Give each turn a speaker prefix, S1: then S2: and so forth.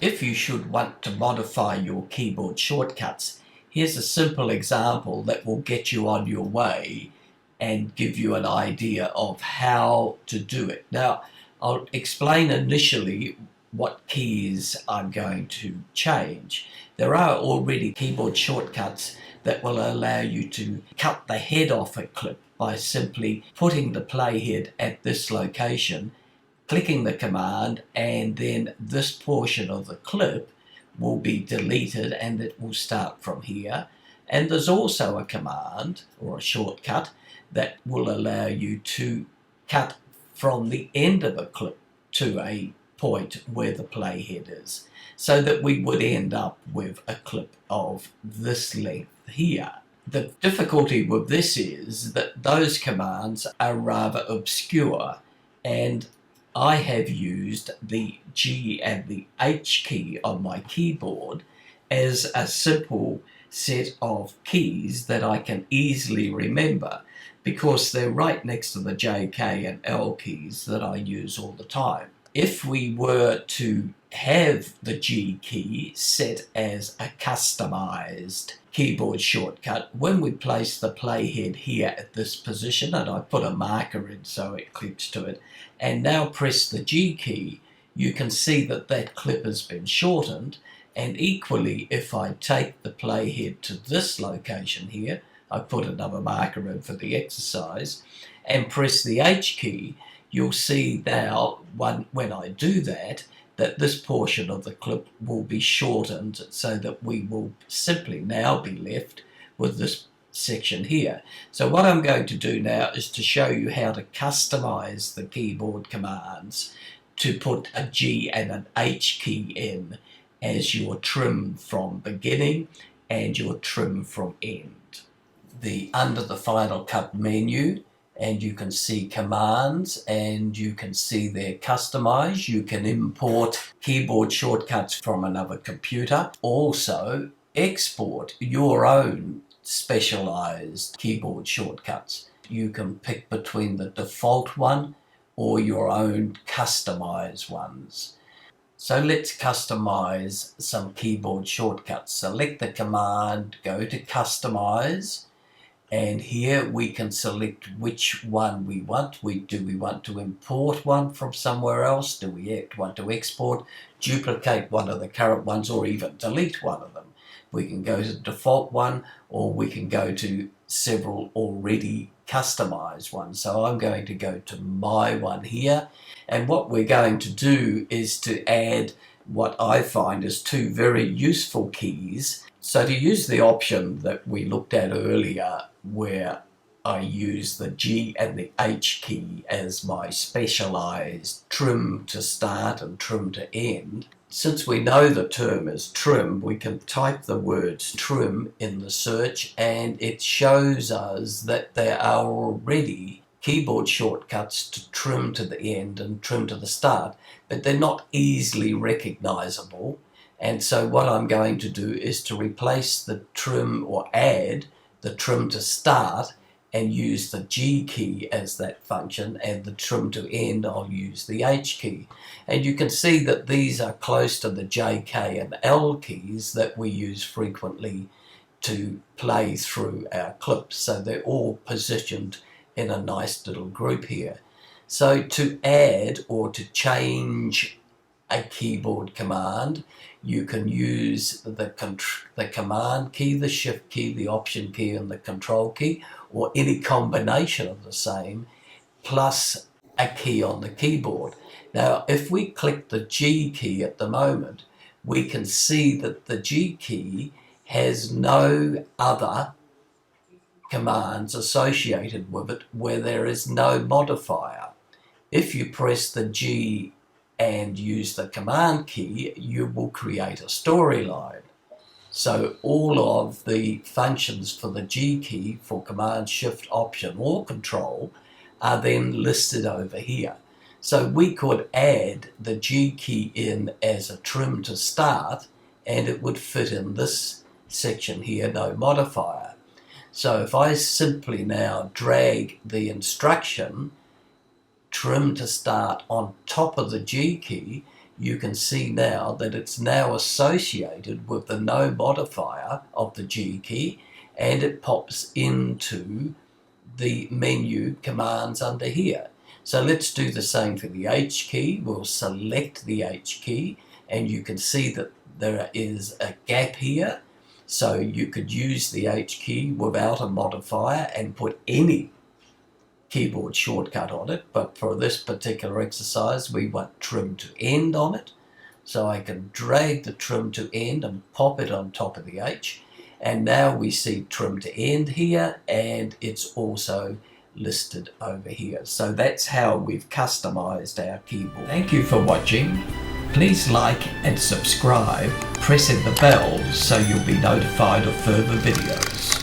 S1: If you should want to modify your keyboard shortcuts, here's a simple example that will get you on your way and give you an idea of how to do it. Now, I'll explain initially what keys I'm going to change. There are already keyboard shortcuts that will allow you to cut the head off a clip by simply putting the playhead at this location, clicking the command, and then this portion of the clip will be deleted and it will start from here. And there's also a command or a shortcut that will allow you to cut from the end of a clip to a point where the playhead is, so that we would end up with a clip of this length here. The difficulty with this is that those commands are rather obscure, and I have used the G and the H key on my keyboard as a simple set of keys that I can easily remember, because they're right next to the J, K and L keys that I use all the time. If we were to have the G key set as a customized keyboard shortcut, when we place the playhead here at this position, and I put a marker in so it clicks to it, and now press the G key, you can see that that clip has been shortened. And equally, if I take the playhead to this location here, I put another marker in for the exercise, and press the H key, you'll see now when I do that this portion of the clip will be shortened, so that we will simply now be left with this section here. So what I'm going to do now is to show you how to customize the keyboard commands to put a G and an H key in as your trim from beginning and your trim from end. Under the Final Cut menu, and you can see commands, and you can see they're customized. You can import keyboard shortcuts from another computer. Also, export your own specialized keyboard shortcuts. You can pick between the default one or your own customized ones. So let's customize some keyboard shortcuts. Select the command, go to Customize, and here we can select which one we want. Do we want to import one from somewhere else? Do we want to export, duplicate one of the current ones, or even delete one of them? We can go to the default one, or we can go to several already customized ones. So I'm going to go to my one here, and what we're going to do is to add what I find is two very useful keys. So to use the option that we looked at earlier, where I use the G and the H key as my specialized trim to start and trim to end, since we know the term is trim, we can type the words trim in the search, and it shows us that there are already keyboard shortcuts to trim to the end and trim to the start, but they're not easily recognizable. And so what I'm going to do is to replace the trim, or add the trim to start, and use the G key as that function, and the trim to end I'll use the H key. And you can see that these are close to the J, K and L keys that we use frequently to play through our clips. So they're all positioned in a nice little group here. So to add or to change a keyboard command, you can use the command key, the shift key, the option key and the control key, or any combination of the same, plus a key on the keyboard. Now if we click the G key at the moment, we can see that the G key has no other commands associated with it where there is no modifier. If you press the G and use the command key, you will create a storyline. So all of the functions for the G key, for command, shift, option or control, are then listed over here. So we could add the G key in as a trim to start, and it would fit in this section here, no modifier. So if I simply now drag the instruction trim to start on top of the G key, you can see now that it's now associated with the no modifier of the G key, and it pops into the menu commands under here. So let's do the same for the H key. We'll select the H key, and you can see that there is a gap here. So you could use the H key without a modifier and put any keyboard shortcut on it, but for this particular exercise we want trim to end on it. So I can drag the trim to end and pop it on top of the H, and now we see trim to end here, and it's also listed over here. So that's how we've customized our keyboard. Thank you for watching. Please like and subscribe, pressing the bell so you'll be notified of further videos.